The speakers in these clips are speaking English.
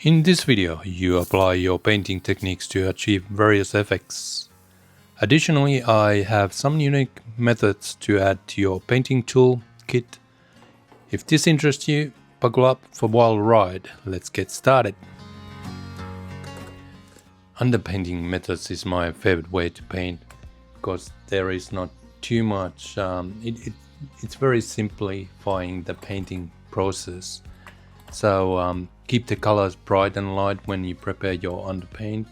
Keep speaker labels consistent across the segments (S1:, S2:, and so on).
S1: In this video, you apply your painting techniques to achieve various effects. Additionally, I have some unique methods to add to your painting tool kit. If this interests you, buckle up for a wild ride. Let's get started. Underpainting methods is my favorite way to paint because there is not too much. It's very simplifying the painting process. So keep the colors bright and light when you prepare your underpaint.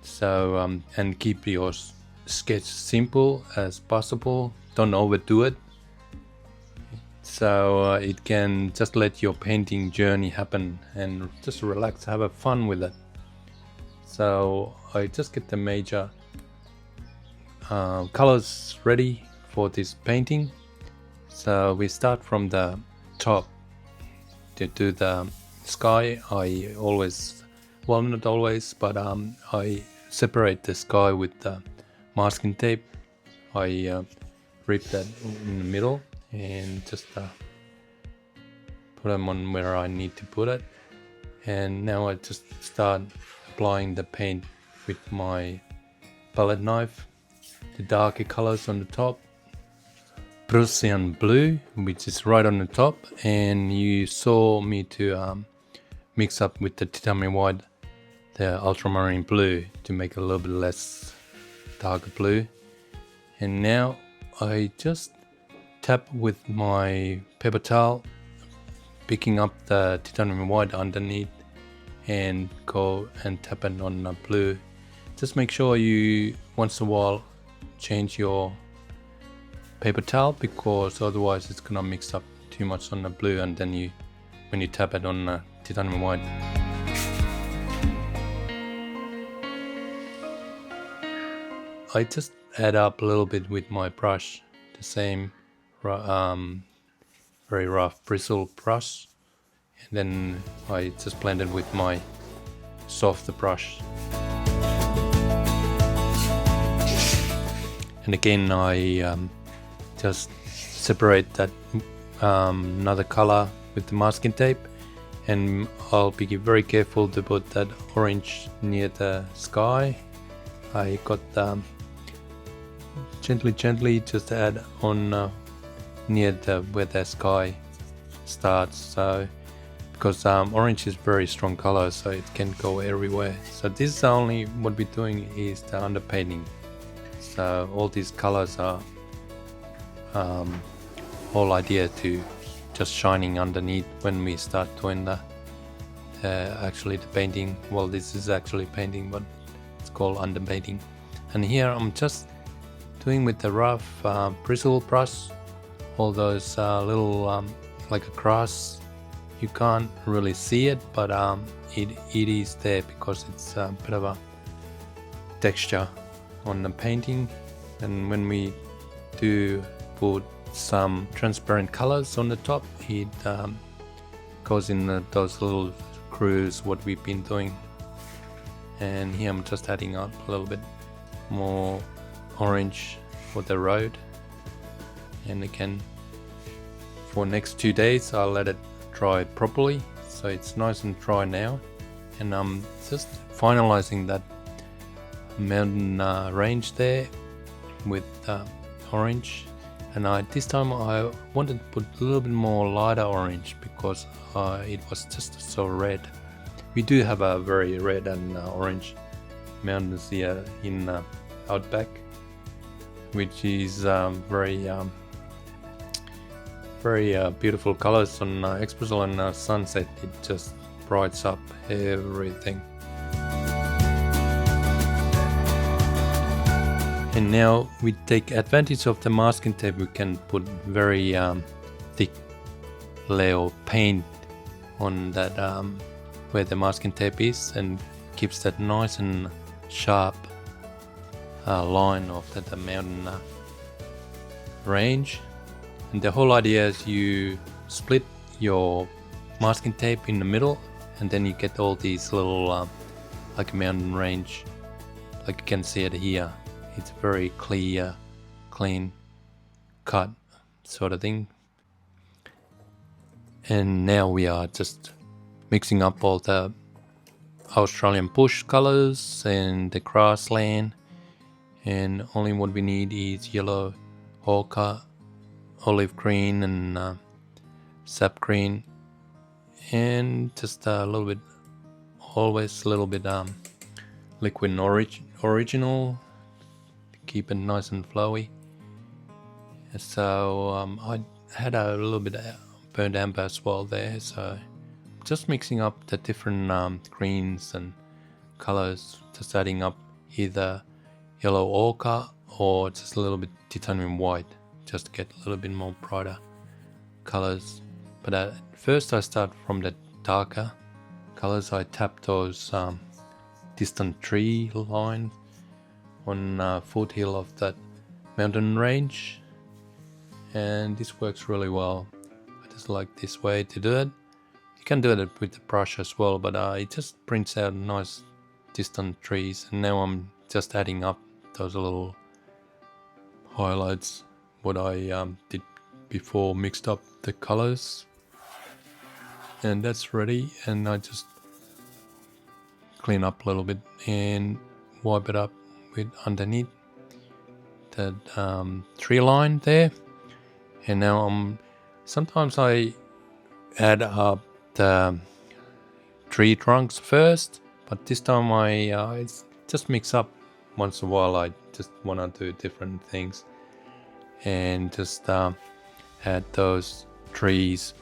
S1: So and keep your sketch simple as possible. Don't overdo it. So it can just let your painting journey happen and just relax, have a fun with it. So I just get the major colors ready for this painting. So we start from the top. To do the sky, I always, well, not always, but I separate the sky with the masking tape. I rip that in the middle and just put them on where I need to put it. And now I just start applying the paint with my palette knife, the darker colors on the top, Prussian blue, which is right on the top, and you saw me to mix up with the titanium white, the ultramarine blue, to make a little bit less darker blue. And now I just tap with my paper towel, picking up the titanium white underneath and go and tap it on the blue. Just make sure you once in a while change your paper towel, because otherwise it's gonna mix up too much on the blue, and then when you tap it on titanium white. I just add up a little bit with my brush, the same very rough bristle brush, and then I just blend it with my softer brush. And again I just separate that another color with the masking tape, and I'll be very careful to put that orange near the sky. I got gently just add on near where the sky starts, so because orange is very strong color, so it can go everywhere. So this is only what we're doing is the underpainting. So all these colors are whole idea to just shining underneath when we start doing the actually the painting. Well, this is actually painting, but it's called underpainting. And here I'm just doing with the rough bristle brush all those little like a cross. You can't really see it, but it is there because it's a bit of a texture on the painting. And when we do put some transparent colors on the top, it goes in those little grooves what we've been doing. And here I'm just adding up a little bit more orange for the road. And again, for next 2 days I'll let it dry properly, so it's nice and dry now. And I'm just finalizing that mountain range there with orange. And this time I wanted to put a little bit more lighter orange because it was just so red. We do have a very red and orange mountains here in Outback, which is very beautiful colors on espresso and sunset. It just brights up everything. And now we take advantage of the masking tape. We can put very thick layer of paint on that where the masking tape is, and keeps that nice and sharp line of the mountain range. And the whole idea is you split your masking tape in the middle, and then you get all these little like a mountain range, like you can see it here. It's very clear, clean cut sort of thing. And now we are just mixing up all the Australian bush colors and the grassland, and only what we need is yellow, ochre, olive green and sap green, and just a little bit, always a little bit liquid and original to keep it nice and flowy. So I had a little bit of burnt amber as well there, so just mixing up the different greens and colors, just adding up either yellow ochre or just a little bit titanium white, just to get a little bit more brighter colors. But at first I start from the darker colors. I tap those distant tree lines on foothill of that mountain range, and this works really well. I just like this way to do it. You can do it with the brush as well, but it just prints out nice distant trees. And now I'm just adding up those little highlights what I did before, mixed up the colors, and that's ready. And I just clean up a little bit and wipe it up with underneath that tree line there. And now sometimes I add up the tree trunks first, but this time I just mix up. Once in a while I just want to do different things and just add those trees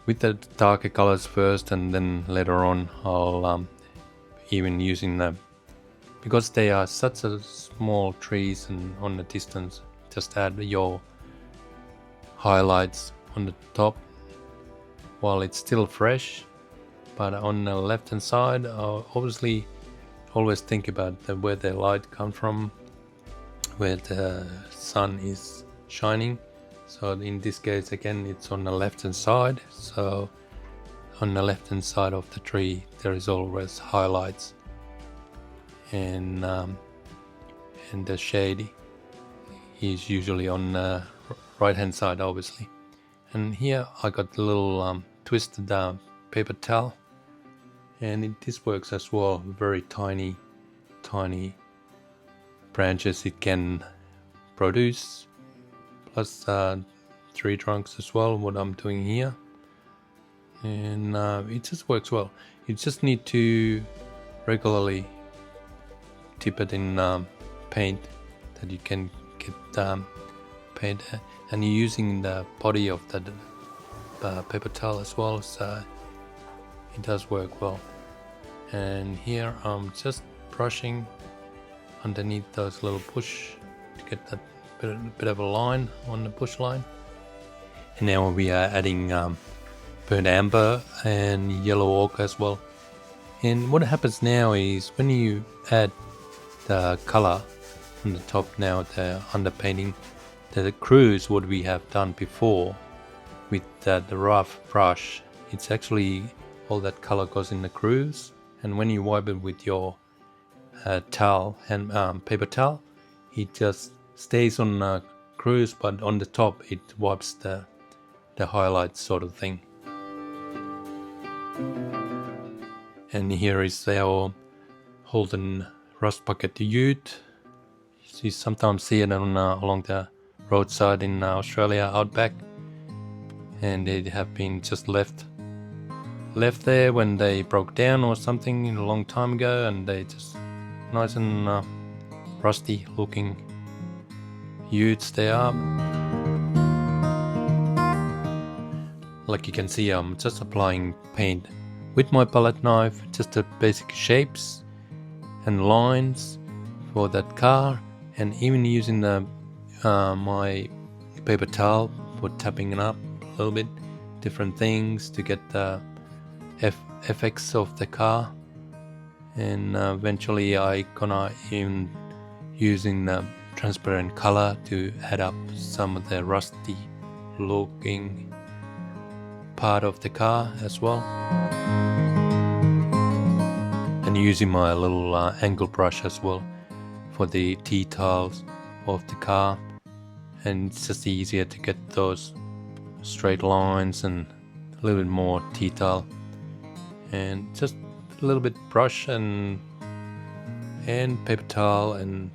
S1: with the darker colors first, and then later on I'll even using them, because they are such a small trees and on the distance, just add your highlights on the top while it's still fresh. But on the left hand side, obviously always think about where the light comes from, where the sun is shining. So in this case again, it's on the left hand side, so on the left hand side of the tree there is always highlights, and the shade is usually on the right hand side obviously. And here I got a little twisted paper towel, and this works as well. Very tiny branches it can produce, plus tree trunks as well, what I'm doing here. And it just works well. You just need to regularly dip it in paint that you can get paint, and you're using the body of the paper towel as well, so it does work well. And here I'm just brushing underneath those little bush to get that bit of a line on the bush line. And now we are adding burnt amber and yellow ochre as well. And what happens now is when you add the color on the top, now the underpainting, the cruise what we have done before with the rough brush, it's actually all that color goes in the cruise. And when you wipe it with your towel and paper towel, it just stays on the cruise, but on the top it wipes the highlights sort of thing. And here is our Holden rust bucket ute. You sometimes see it on along the roadside in Australia outback, and they have been just left there when they broke down or something a long time ago, and they just nice and rusty looking utes they are. Like you can see, I'm just applying paint with my palette knife, just the basic shapes and lines for that car, and even using the my paper towel for tapping it up a little bit, different things to get the effects of the car. And eventually I gonna even using the transparent color to add up some of the rusty looking part of the car as well, and using my little angle brush as well for the details of the car. And it's just easier to get those straight lines and a little bit more detail and just a little bit brush and paper towel, and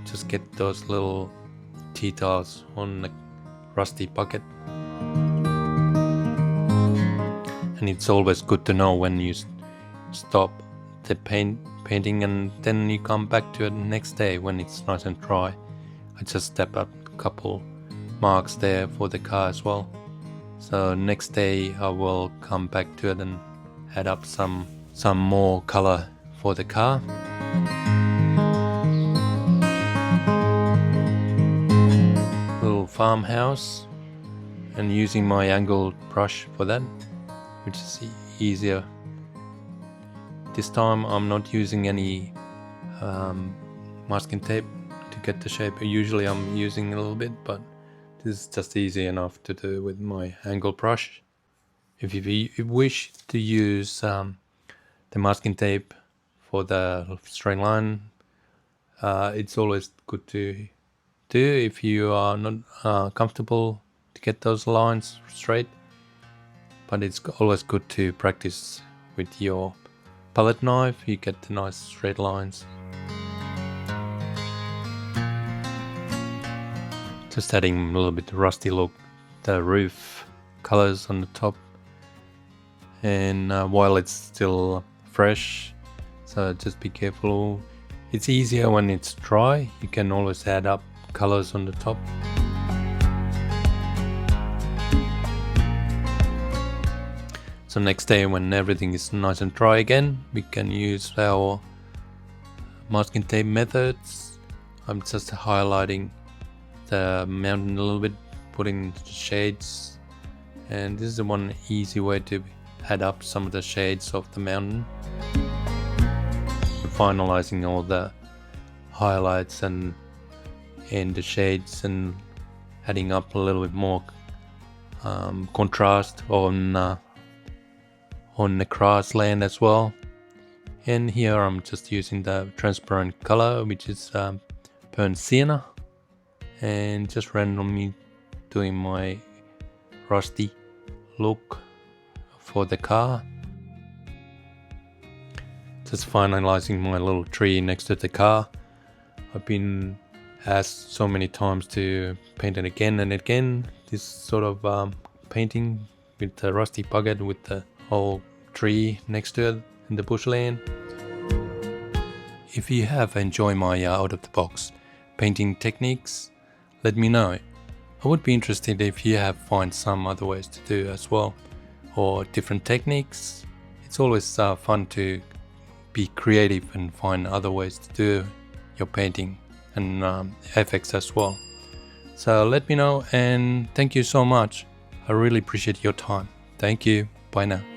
S1: just get those little details on the rusty bucket. And it's always good to know when you stop the painting and then you come back to it next day when it's nice and dry. I just step up a couple marks there for the car as well. So next day I will come back to it and add up some more color for the car. Little farmhouse, and using my angled brush for that, which is easier. This time I'm not using any masking tape to get the shape. Usually I'm using a little bit, but this is just easy enough to do with my angled brush. If you wish to use the masking tape for the straight line, it's always good to do if you are not comfortable to get those lines straight. But it's always good to practice with your palette knife. You get the nice straight lines. Just adding a little bit of rusty look, the roof colors on the top, and while it's still fresh, so just be careful. It's easier when it's dry. You can always add up colors on the top. So next day when everything is nice and dry again, we can use our masking tape methods. I'm just highlighting the mountain a little bit, putting shades, and this is one easy way to add up some of the shades of the mountain. Finalizing all the highlights and the shades, and adding up a little bit more contrast on the grassland as well. And here I'm just using the transparent color, which is burnt sienna, and just randomly doing my rusty look for the car. Just finalizing my little tree next to the car. I've been asked so many times to paint it again and again, this sort of painting with the rusty bucket with the whole tree next to it in the bushland. If you have enjoyed my out of the box painting techniques, let me know. I would be interested if you have find some other ways to do as well, or different techniques. It's always fun to be creative and find other ways to do your painting and effects as well. So let me know, and thank you so much. I really appreciate your time. Thank you. Bye now.